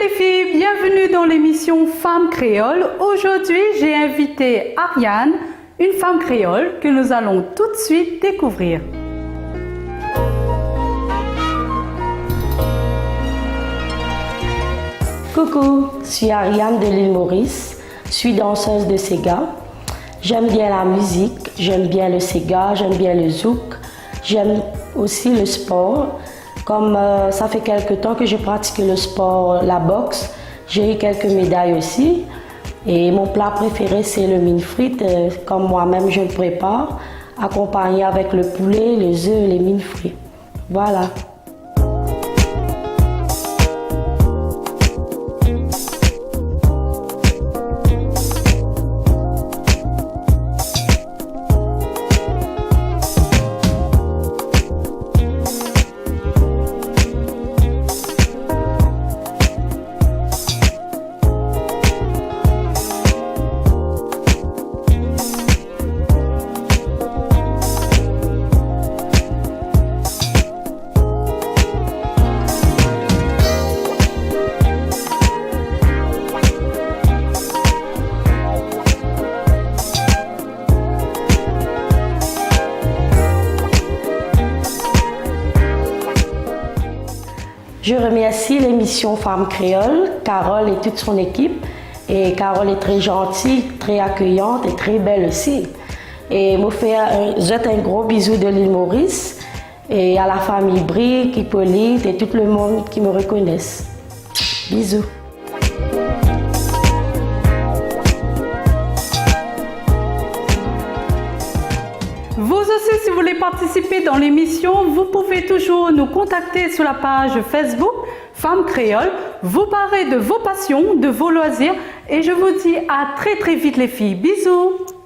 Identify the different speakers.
Speaker 1: les filles, bienvenue dans l'émission Femmes Créoles. Aujourd'hui, j'ai invité Ariane, une femme créole que nous allons tout de suite découvrir.
Speaker 2: Coucou, je suis Ariane de l'île Maurice, je suis danseuse de Sega. J'aime bien la musique, j'aime bien le Sega, j'aime bien le zouk, j'aime aussi le sport. Comme ça fait quelque temps que je pratique le sport, la boxe, j'ai eu quelques médailles aussi. Et mon plat préféré, c'est le mine frites, comme moi-même je le prépare, accompagné avec le poulet, les œufs et les mines frites. Voilà. Je remercie l'émission Femmes Créoles, Carole et toute son équipe. Et Carole est très gentille, très accueillante et très belle aussi. Et je jette un gros bisou de l'île Maurice et à la famille Brick, Hippolyte et tout le monde qui me reconnaissent. Bisous.
Speaker 1: Vous aussi, si vous voulez participer dans l'émission, vous pouvez toujours nous contacter sur la page Facebook Femmes Créoles. Vous parlez de vos passions, de vos loisirs et je vous dis à très vite les filles. Bisous!